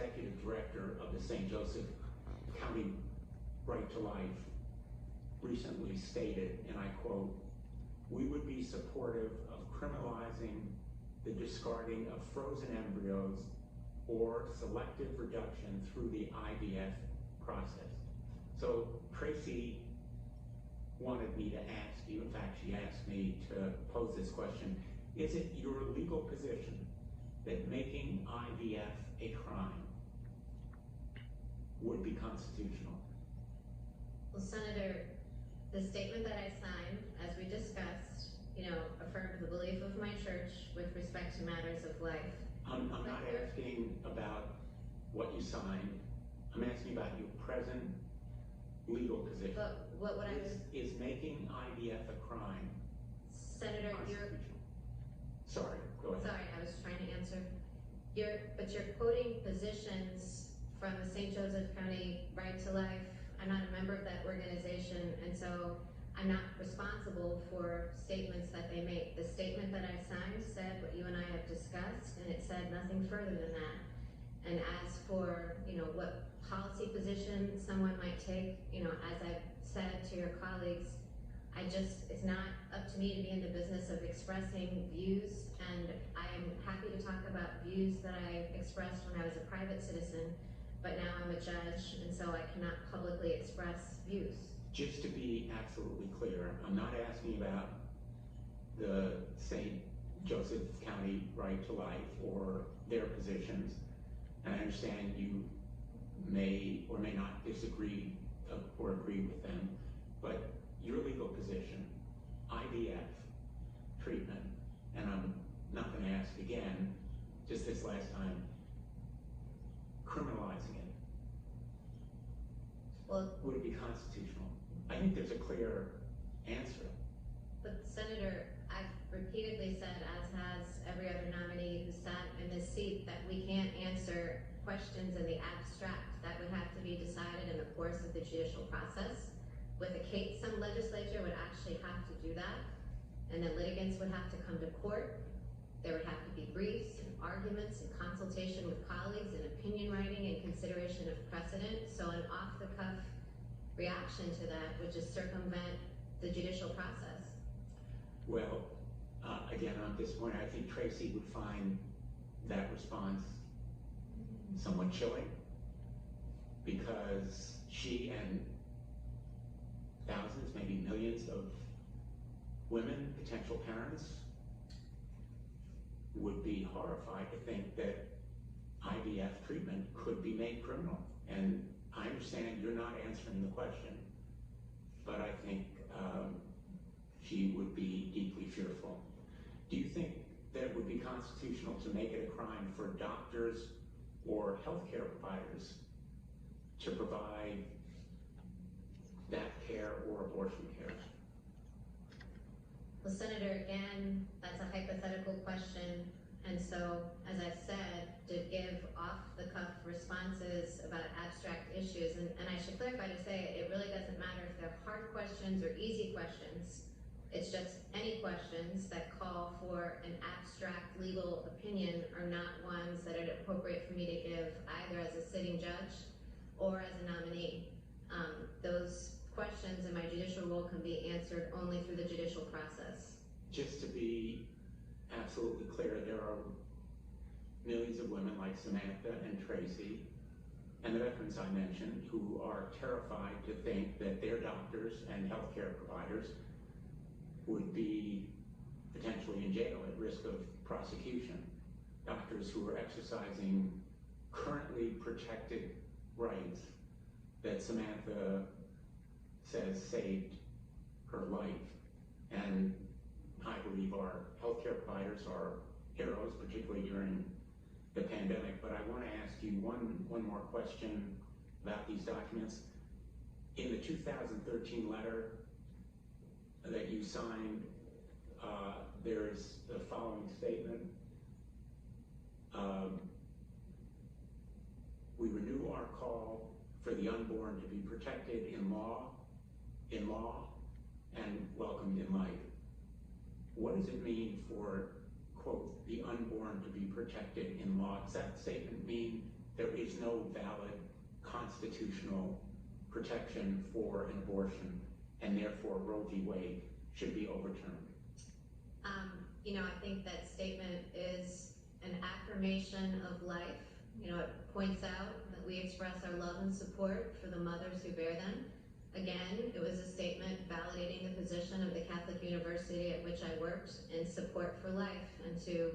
executive director of the St. Joseph County Right to Life recently stated, and I quote, "We would be supportive of criminalizing the discarding of frozen embryos or selective reduction through the IVF process." So Tracy wanted me to ask you, in fact, she asked me to pose this question: is it your legal position that making IVF a crime would be constitutional? Well, Senator, the statement that I signed, as we discussed, affirmed the belief of my church with respect to matters of life. I'm not asking about what you signed. I'm asking about your present legal position. But what I was... Is making IVF a crime? Senator, Sorry, go ahead. Sorry, I was trying to answer. But you're quoting positions from the St. Joseph County Right to Life. I'm not a member of that organization, and so I'm not responsible for statements that they make. The statement that I signed said what you and I have discussed, and it said nothing further than that. And as for, what policy position someone might take, as I've said to your colleagues, it's not up to me to be in the business of expressing views, and I am happy to talk about views that I expressed when I was a private citizen, but now I'm a judge, and so I cannot publicly express views. Just to be absolutely clear, I'm not asking about the St. Joseph County Right to Life or their positions, and I understand you may or may not disagree or agree with them, but your legal position, IVF treatment, and I'm not going to ask again, just this last time, criminalizing it, would it be constitutional? I think there's a clear answer. But Senator, I've repeatedly said, as has every other nominee who sat in this seat, that we can't answer questions in the abstract. That would have to be decided in the course of the judicial process. With a case, some legislature would actually have to do that, and then litigants would have to come to court. There would have to be briefs and arguments and consultation with colleagues and opinion writing and consideration of precedent. So an off-the-cuff reaction to that would just circumvent the judicial process. Well, again, I'm disappointed. I think Tracy would find that response somewhat chilling, because she and thousands, maybe millions of women, potential parents, would be horrified to think that IVF treatment could be made criminal. And I understand you're not answering the question, but I think she would be deeply fearful. Do you think that it would be constitutional to make it a crime for doctors or healthcare providers to provide that care or abortion care? Well, Senator, again, that's a hypothetical question. And so, as I've said, to give off-the-cuff responses about abstract issues, and I should clarify to say, it really doesn't matter if they're hard questions or easy questions. It's just any questions that call for an abstract legal opinion are not ones that are appropriate for me to give either as a sitting judge or as a nominee. Those questions in my judicial role can be answered only through the judicial process. Just to be absolutely clear, there are millions of women like Samantha and Tracy and the veterans I mentioned who are terrified to think that their doctors and healthcare providers would be potentially in jail at risk of prosecution. Doctors who are exercising currently protected rights that Samantha says saved her life. And I believe our healthcare providers are heroes, particularly during the pandemic. But I want to ask you one more question about these documents. In the 2013 letter that you signed, there's the following statement. We renew our call for the unborn to be protected in law, and welcomed in life. What does it mean for, quote, the unborn to be protected in law? Does that statement mean there is no valid constitutional protection for an abortion, and therefore Roe v. Wade should be overturned. I think that statement is an affirmation of life. It points out that we express our love and support for the mothers who bear them. Again, it was a statement validating the position of the Catholic University at which I worked in support for life, and to,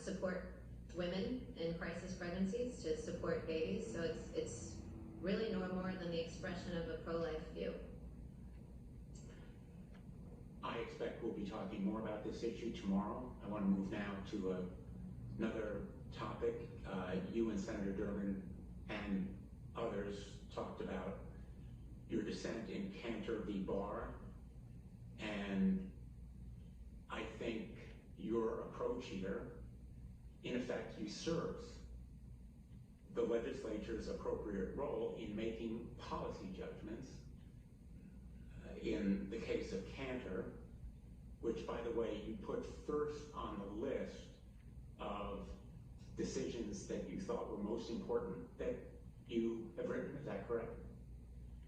support women in crisis pregnancies, to support babies. So it's really no more than the expression of a pro-life view. I expect we'll be talking more about this issue tomorrow. I want to move now to another topic. You and Senator Durbin and others talked about your dissent in Cantor v. Barr, and I think your approach here, in effect, usurps the legislature's appropriate role in making policy judgments. In the case of Cantor, which, by the way, you put first on the list of decisions that you thought were most important that you have written, is that correct?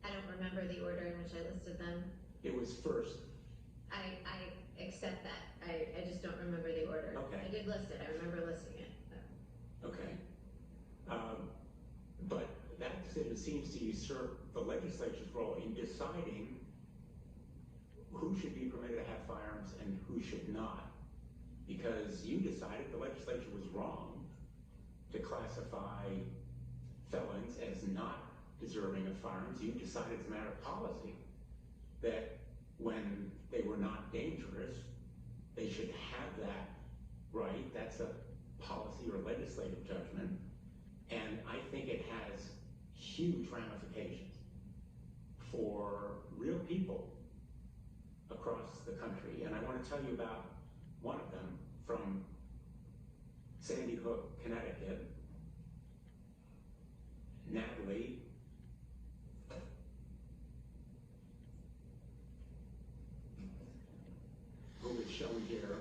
I don't remember the order in which I listed them. It was first. I accept that. I just don't remember the order. Okay. I did list it. I remember listing it. Okay. But that decision seems to usurp the legislature's role in deciding who should be permitted to have firearms and who should not. Because you decided the legislature was wrong to classify felons as not deserving of firearms. You decided as a matter of policy that when they were not dangerous, they should have that right. That's a policy or legislative judgment. And I think it has huge ramifications for real people across the country. And I want to tell you about one of them from Sandy Hook, Connecticut. Natalie who is shown here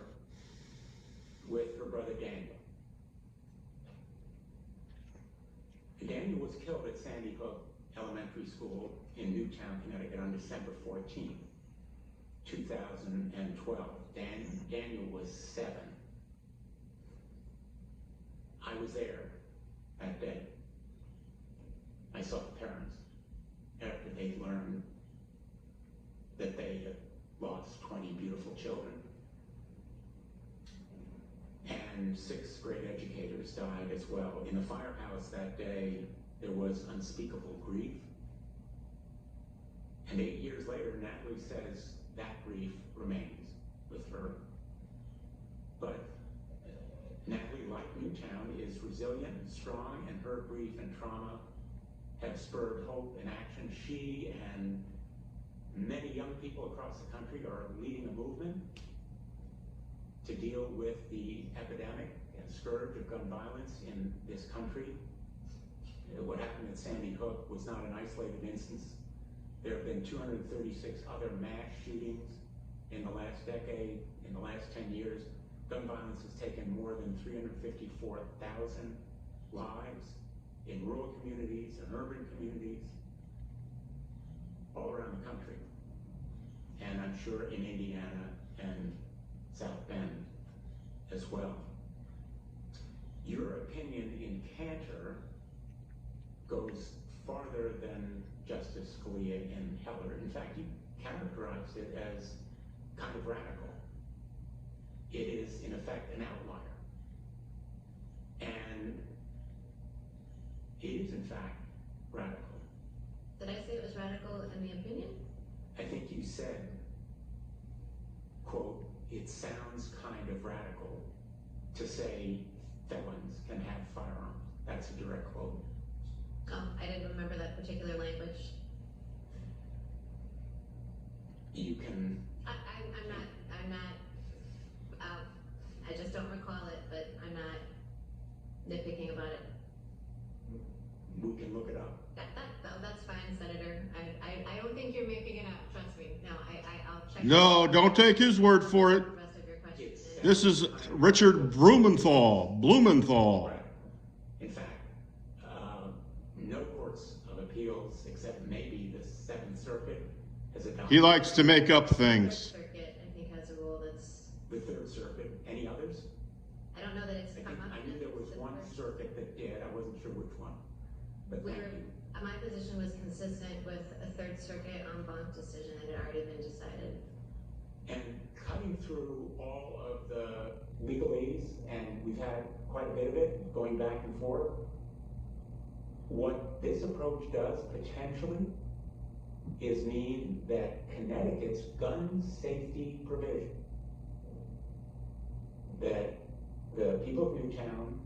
with her brother Daniel. Daniel was killed at Sandy Hook Elementary School in Newtown, Connecticut on December 14th, 2012. Daniel was 7. I was there that day. I saw the parents after they learned that they had lost 20 beautiful children. And 6 great educators died as well. In the firehouse that day, there was unspeakable grief. And 8 years later, Natalie says that grief remains with her. But Natalie, like Newtown, is resilient and strong, and her grief and trauma have spurred hope and action. She and many young people across the country are leading a movement to deal with the epidemic and scourge of gun violence in this country. What happened at Sandy Hook was not an isolated instance. There have been 236 other mass shootings in the last decade. In the last 10 years, gun violence has taken more than 354,000 lives in rural communities and urban communities all around the country. And I'm sure in Indiana and South Bend as well. Your opinion in Cantor goes farther than Justice Scalia and Heller. In fact, you characterized it as kind of radical. It is, in effect, an outlier. And it is, in fact, radical. Did I say it was radical in the opinion? I think you said, quote, "It sounds kind of radical to say felons can have firearms." That's a direct quote. Oh, I didn't remember that particular language. You can... I'm not, I just don't recall it, but I'm not nitpicking about it. We can look it up. That's fine, Senator. I don't think you're making it up, trust me. No, I'll check. No, don't take his word for it. The rest of your questions. This is Richard Blumenthal. In fact, Appeals, except maybe the Seventh Circuit has adopted. He likes to make up Third things. Circuit, I think, has a rule that's, The Third Circuit, any others? I don't know that it's come up. I knew there was to the one first- circuit that did, I wasn't sure which one, but We thank were, you. my position was consistent with a Third Circuit en banc decision that had already been decided. And cutting through all of the legalese, and we've had quite a bit of it, going back and forth, what this approach does potentially is mean that Connecticut's gun safety provision, that the people of Newtown,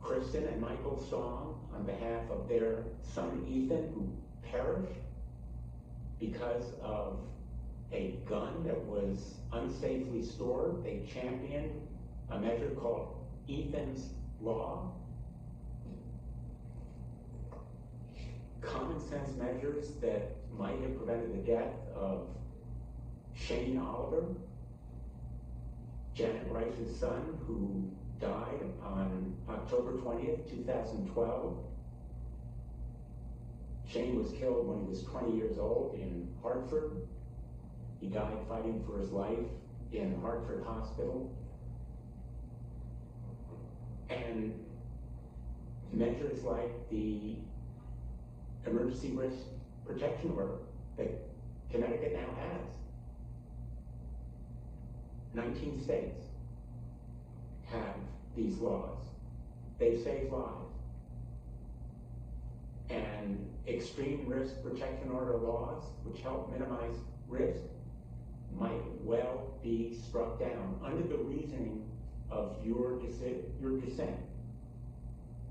Kristen and Michael Song, on behalf of their son Ethan, who perished because of a gun that was unsafely stored, they championed a measure called Ethan's Law. Common sense measures that might have prevented the death of Shane Oliver, Janet Rice's son, who died on October 20th, 2012. Shane was killed when he was 20 years old in Hartford. He died fighting for his life in Hartford Hospital. And measures like the emergency risk protection order that Connecticut now has. 19 states have these laws. They save lives. And extreme risk protection order laws, which help minimize risk, might well be struck down under the reasoning of your dissent.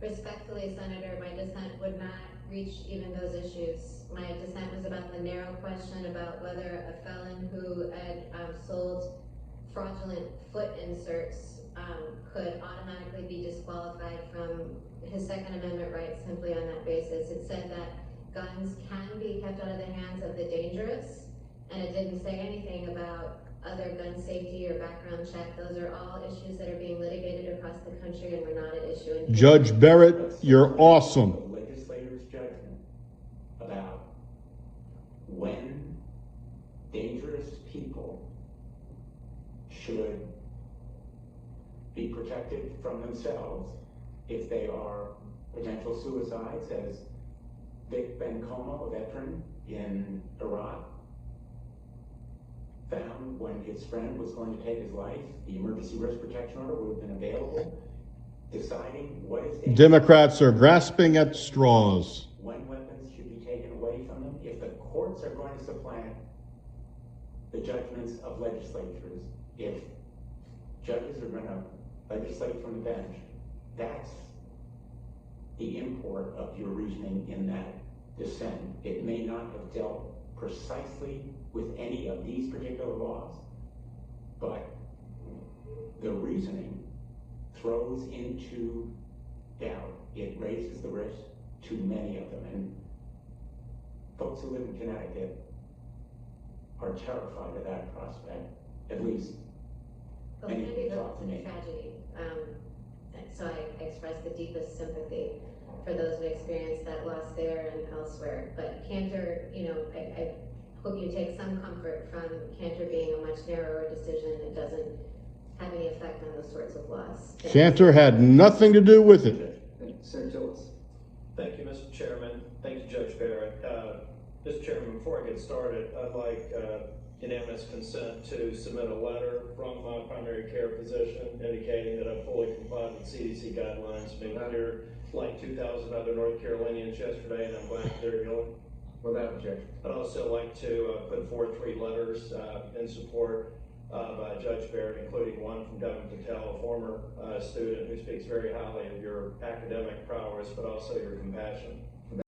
Respectfully, Senator, my dissent would not reach even those issues. My dissent was about the narrow question about whether a felon who had sold fraudulent foot inserts could automatically be disqualified from his Second Amendment rights simply on that basis. It said that guns can be kept out of the hands of the dangerous, and it didn't say anything about other gun safety or background check. Those are all issues that are being litigated across the country and were not at issue in Judge Barrett, you're awesome. The legislator's judgment about when dangerous people should be protected from themselves if they are potential suicides, as Vic Bencomo, a veteran in Iraq, found when his friend was going to take his life. The emergency risk protection order would have been available, deciding what is dangerous, Democrats are grasping at straws. when weapons should be taken away from them. If the courts are going to supplant the judgments of legislatures, if judges are going to legislate from the bench, that's the import of your reasoning in that dissent. It may not have dealt precisely with any of these particular laws, but the reasoning throws into doubt. It raises the risk to many of them, and folks who live in Connecticut are terrified of that prospect, at least Well, many Kennedy who talk to was a me. tragedy, so I express the deepest sympathy for those who experienced that loss there and elsewhere. But Cantor, I hope you take some comfort from Cantor being a much narrower decision that doesn't have any effect on those sorts of laws. Cantor had nothing to do with it. Senator Tillis. Thank you, Mr. Chairman. Thank you, Judge Barrett. Mr. Chairman, before I get started, I'd like unanimous consent to submit a letter from my primary care physician indicating that I've fully complied with CDC guidelines. Being here like 2,000 other North Carolinians yesterday, and I'm glad they're healing. Without objection. I'd also like to put forth 3 letters in support of Judge Barrett, including one from Devin Patel, a former student who speaks very highly of your academic prowess, but also your compassion.